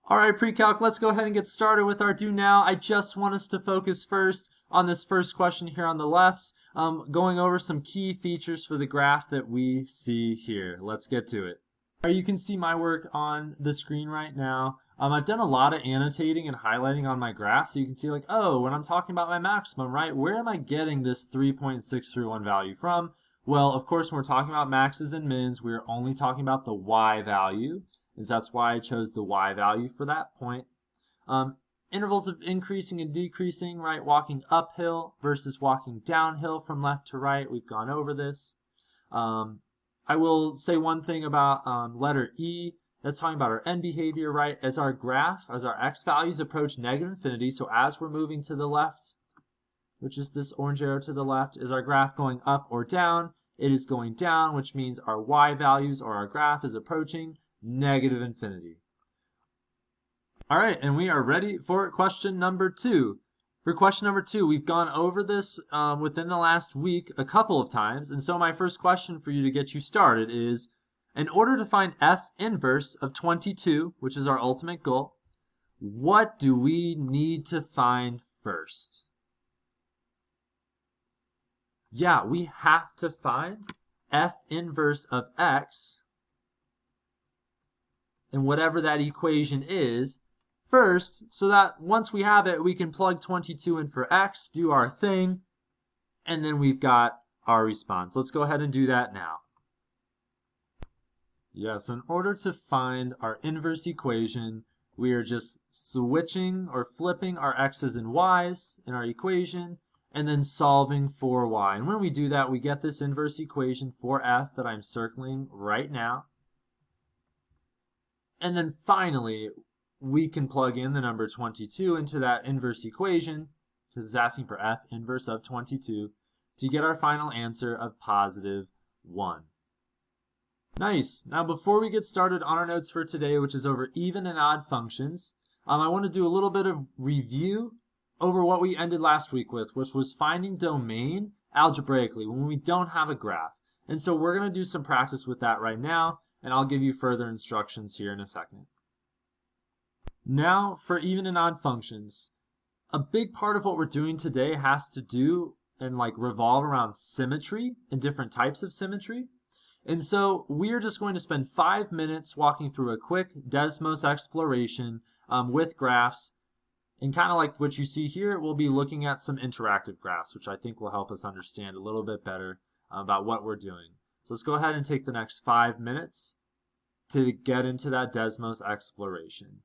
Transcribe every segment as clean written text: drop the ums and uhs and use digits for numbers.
All right, pre-calc, let's go ahead and get started with our do now. I just want us to focus first on this first question here on the left, going over some key features for the graph that we see here. Let's get to it. All right, you can see my work on the screen right now. I've done a lot of annotating and highlighting on my graph, so you can see like, oh, when I'm talking about my maximum, right, where am I getting this 3.631 value from? Well, of course, when we're talking about maxes and mins, we're only talking about the y value. That's why I chose the y value for that point. Intervals of increasing and decreasing, right? Walking uphill versus walking downhill from left to right. We've gone over this. I will say one thing about letter E. That's talking about our end behavior, right? As our graph, as our x values approach negative infinity, so as we're moving to the left, which is this orange arrow to the left, is our graph going up or down? It is going down, which means our y values or our graph is approaching negative infinity. All right, and we are ready for question number 2. For question number 2, we've gone over this within the last week a couple of times, and so my first question for you to get you started is, in order to find f inverse of 22, which is our ultimate goal, what do we need to find first? Yeah, we have to find f inverse of x, and whatever that equation is, first, so that once we have it, we can plug 22 in for x, do our thing, and then we've got our response. Let's go ahead and do that now. Yeah, so in order to find our inverse equation, we are just switching or flipping our x's and y's in our equation, and then solving for y. And when we do that, we get this inverse equation for f that I'm circling right now. And then finally, we can plug in the number 22 into that inverse equation, because it's asking for f inverse of 22, to get our final answer of positive 1. Nice. Now before we get started on our notes for today, which is over even and odd functions, I want to do a little bit of review over what we ended last week with, which was finding domain algebraically when we don't have a graph. And so we're going to do some practice with that right now, and I'll give you further instructions here in a second. Now for even and odd functions. A big part of what we're doing today has to do and revolve around symmetry and different types of symmetry. And so we're just going to spend 5 minutes walking through a quick Desmos exploration with graphs. And kind of like what you see here, we'll be looking at some interactive graphs, which I think will help us understand a little bit better about what we're doing. So let's go ahead and take the next 5 minutes to get into that Desmos exploration.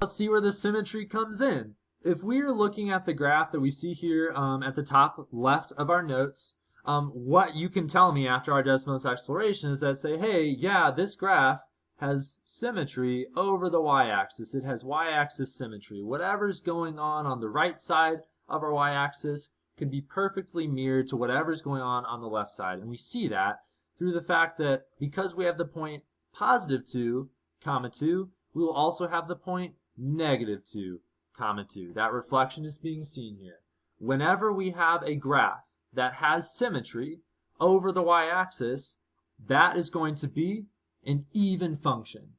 Let's see where the symmetry comes in. If we're looking at the graph that we see here at the top left of our notes, what you can tell me after our Desmos exploration is that say, hey, yeah, this graph has symmetry over the y-axis. It has y-axis symmetry. Whatever's going on the right side of our y-axis can be perfectly mirrored to whatever's going on the left side. And we see that through the fact that because we have the point positive 2, comma 2, we will also have the point negative 2, comma 2. That reflection is being seen here. Whenever we have a graph that has symmetry over the y-axis, that is going to be an even function.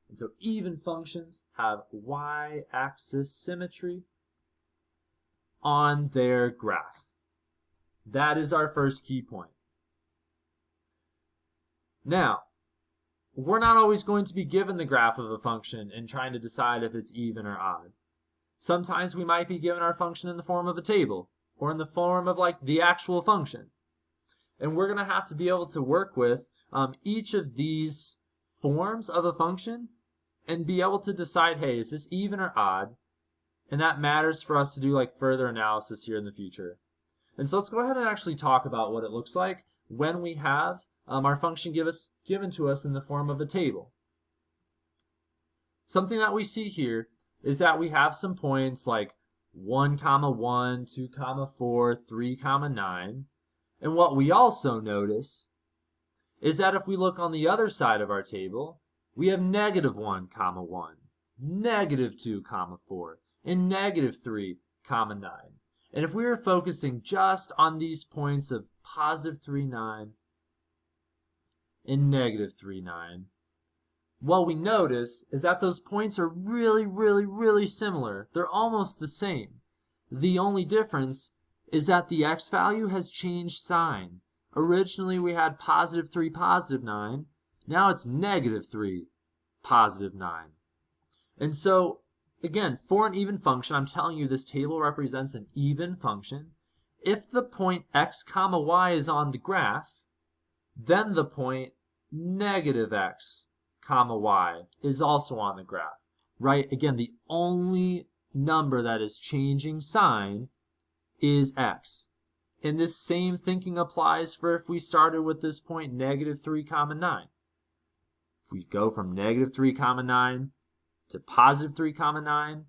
And so even functions have y-axis symmetry on their graph. That is our first key point. Now, we're not always going to be given the graph of a function and trying to decide if it's even or odd. Sometimes we might be given our function in the form of a table or in the form of the actual function. And we're going to have to be able to work with each of these forms of a function and be able to decide, hey, is this even or odd? And that matters for us to do further analysis here in the future. And so let's go ahead and actually talk about what it looks like when we have our function given to us in the form of a table. Something that we see here is that we have some points like 1, 1, 2, 4, 3, 9. And what we also notice is that if we look on the other side of our table, we have negative 1, 1, negative 2, 4, and negative 3, 9. And if we were focusing just on these points of positive 3, 9 and negative 3, 9, what we notice is that those points are really, really, really similar. They're almost the same. The only difference is that the x value has changed sign. Originally we had positive 3, positive 9. Now it's negative 3, positive 9. And so, again, for an even function, I'm telling you this table represents an even function. If the point x comma y is on the graph, then the point negative x comma y is also on the graph, right? Again, the only number that is changing sign is x. And this same thinking applies for if we started with this point negative 3 comma 9. If we go from negative 3 comma 9 to positive 3 comma 9,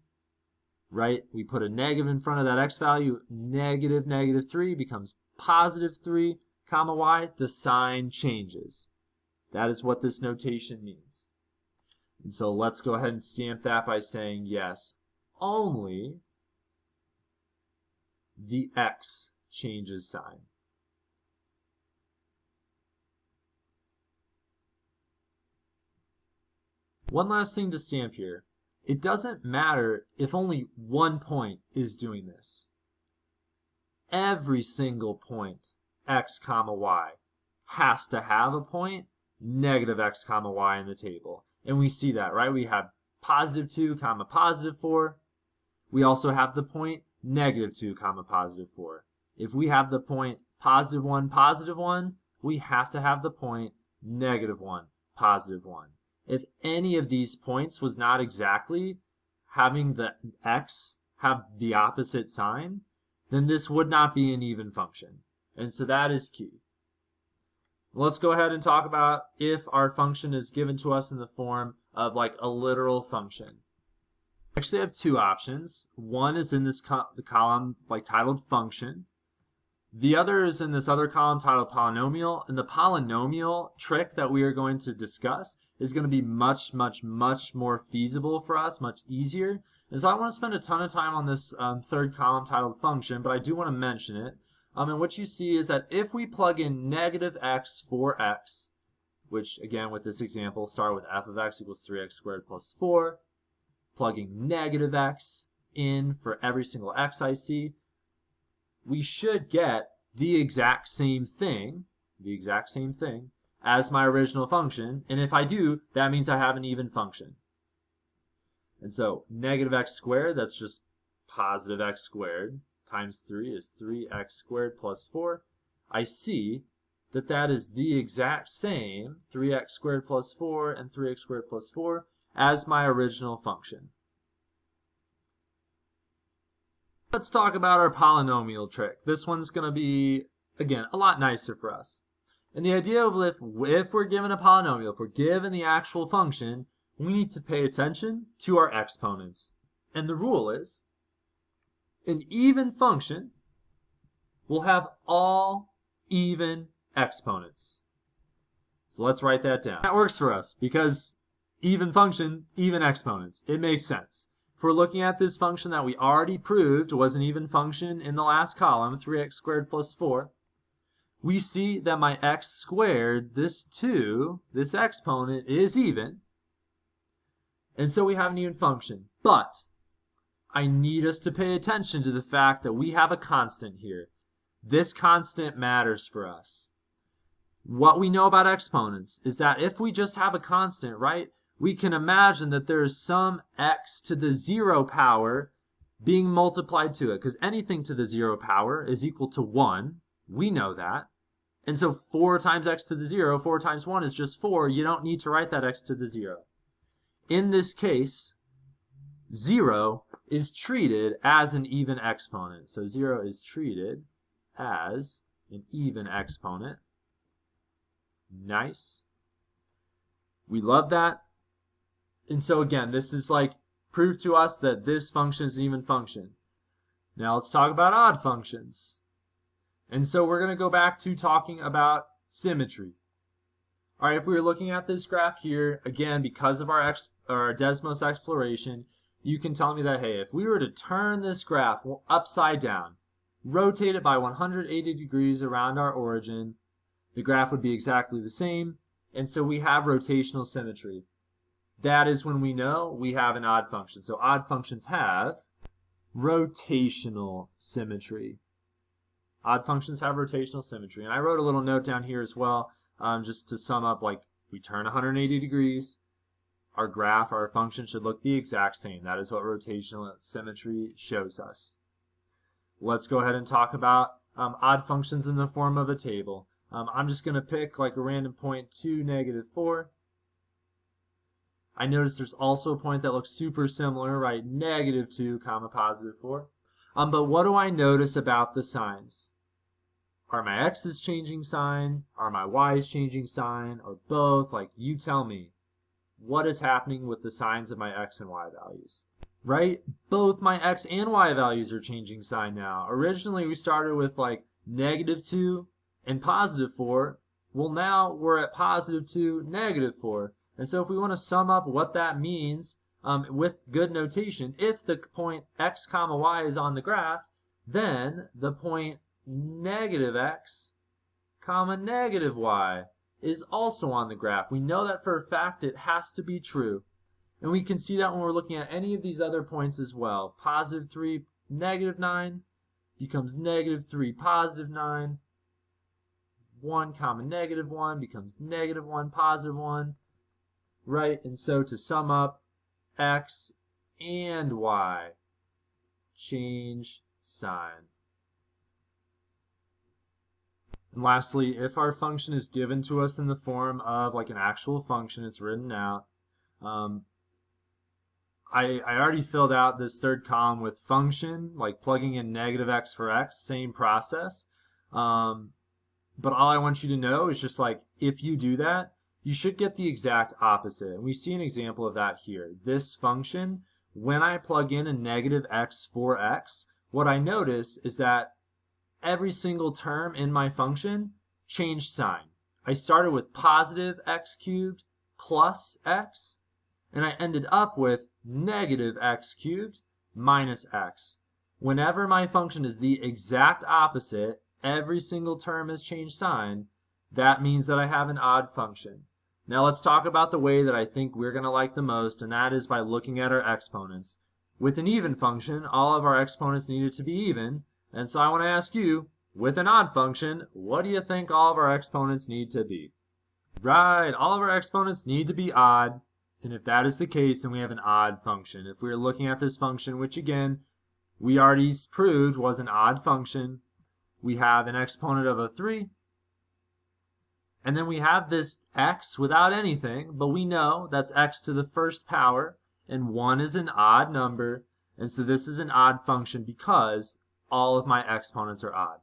right? We put a negative in front of that x value. Negative negative 3 becomes positive 3 comma y. The sign changes. That is what this notation means. And so let's go ahead and stamp that by saying yes, only the x changes sign. One last thing to stamp here. It doesn't matter if only one point is doing this. Every single point, x comma y, has to have a point negative x comma y in the table. And we see that, right? We have positive 2 comma positive 4. We also have the point negative 2 comma positive 4. If we have the point positive 1, we have to have the point negative 1, positive 1. If any of these points was not exactly having the x have the opposite sign, then this would not be an even function. And so that is key. Let's go ahead and talk about if our function is given to us in the form of like a literal function. I actually have two options. One is in this the column like titled function. The other is in this other column titled polynomial. And the polynomial trick that we are going to discuss is going to be much, much, much more feasible for us, much easier. And so I want to spend a ton of time on this third column titled function, but I do want to mention it. And what you see is that if we plug in negative x for x, which again with this example start with f of x equals 3x squared plus 4, plugging negative x in for every single x I see, we should get the exact same thing as my original function. And if I do, that means I have an even function. And so negative x squared, that's just positive x squared, times 3 is 3x squared plus 4. I see that that is the exact same 3x squared plus 4 and 3x squared plus 4 as my original function. Let's talk about our polynomial trick. This one's going to be, again, a lot nicer for us. And the idea of if we're given a polynomial, if we're given the actual function, we need to pay attention to our exponents. And the rule is, an even function will have all even exponents. So let's write that down. That works for us because even function, even exponents. It makes sense. If we're looking at this function that we already proved was an even function in the last column, 3x squared plus 4, we see that my x squared, this 2, this exponent is even. And so we have an even function. But I need us to pay attention to the fact that we have a constant here. This constant matters for us. What we know about exponents is that if we just have a constant, right, we can imagine that there is some x to the 0 power being multiplied to it, because anything to the 0 power is equal to 1. We know that. And so 4 times x to the 0, 4 times 1 is just 4. You don't need to write that x to the 0. In this case, 0 is treated as an even exponent. So 0 is treated as an even exponent. Nice. We love that. And so again, this is like proof to us that this function is an even function. Now let's talk about odd functions. And so we're going to go back to talking about symmetry. All right, if we were looking at this graph here, again, because of our Desmos exploration, you can tell me that, hey, if we were to turn this graph upside down, rotate it by 180 degrees around our origin, the graph would be exactly the same. And so we have rotational symmetry. that is when we know we have an odd function. So odd functions have rotational symmetry. Odd functions have rotational symmetry. And I wrote a little note down here as well, just to sum up, like we turn 180 degrees, our graph, our function should look the exact same. That is what rotational symmetry shows us. Let's go ahead and talk about odd functions in the form of a table. I'm just going to pick like a random point 2, -4. I notice there's also a point that looks super similar, right? -2, +4. But what do I notice about the signs? Are my x's changing sign? Are my y's changing sign? Or both? Like, you tell me. What is happening with the signs of my x and y values? Right? Both my x and y values are changing sign now. Originally, we started with like -2 and +4. Well, now we're at +2, -4. And so if we want to sum up what that means with good notation, if the point x comma y is on the graph, then the point -x comma -y is also on the graph. We know that for a fact. It has to be true. And we can see that when we're looking at any of these other points as well. +3, -9 becomes -3, +9. 1 comma -1 becomes -1, +1. Right? And so to sum up, x and y change sign. And lastly, if our function is given to us in the form of like an actual function, it's written out. I already filled out this third column with function, like plugging in -x for x, same process. But all I want you to know is just like, if you do that, you should get the exact opposite. And we see an example of that here. This function, when I plug in a -x for x, what I notice is that every single term in my function changed sign. I started with +x³ plus x, and I ended up with -x³ minus x. Whenever my function is the exact opposite, every single term has changed sign, that means that I have an odd function. Now let's talk about the way that I think we're going to like the most, and that is by looking at our exponents. With an even function, all of our exponents needed to be even, and so I want to ask you, with an odd function, what do you think all of our exponents need to be? Right, all of our exponents need to be odd, and if that is the case, then we have an odd function. If we're looking at this function, which again, we already proved was an odd function, we have an exponent of a 3, and then we have this x without anything, but we know that's x to the first power, and 1 is an odd number, and so this is an odd function because all of my exponents are odd.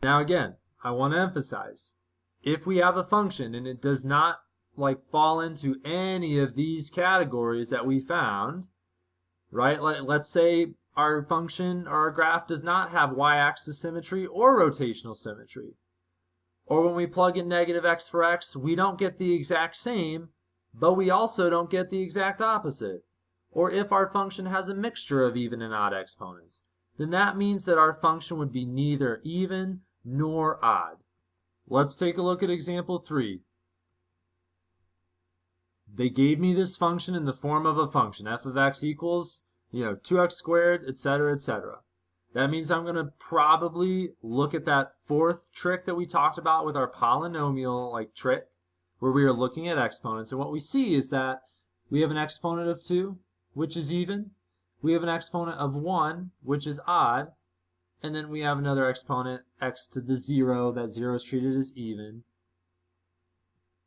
Now again, I want to emphasize, if we have a function and it does not like fall into any of these categories that we found, right? Let's say our function or our graph does not have y-axis symmetry or rotational symmetry. Or when we plug in -x for x, we don't get the exact same, but we also don't get the exact opposite. Or if our function has a mixture of even and odd exponents, then that means that our function would be neither even nor odd. Let's take a look at example 3. They gave me this function in the form of a function, f of x equals, 2x squared, etc., etc. That means I'm going to probably look at that fourth trick that we talked about with our polynomial trick, where we are looking at exponents. And what we see is that we have an exponent of 2, which is even. We have an exponent of 1, which is odd. And then we have another exponent, x to the 0, that 0 is treated as even.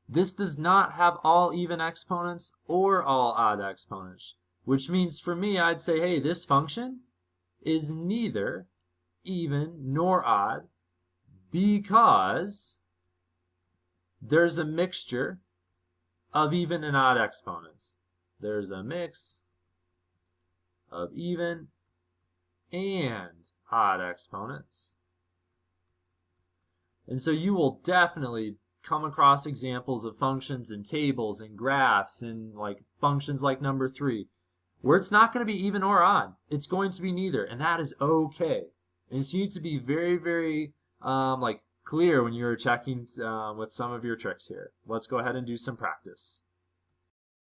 This does not have all even exponents or all odd exponents, which means for me, I'd say, hey, this function is neither even nor odd because there's a mixture of even and odd exponents. There's a mix of even and odd exponents. And so you will definitely come across examples of functions and tables and graphs and functions like number 3 where it's not going to be even or odd. It's going to be neither, and that is okay. And so you need to be very, very clear when you're checking with some of your tricks here. Let's go ahead and do some practice.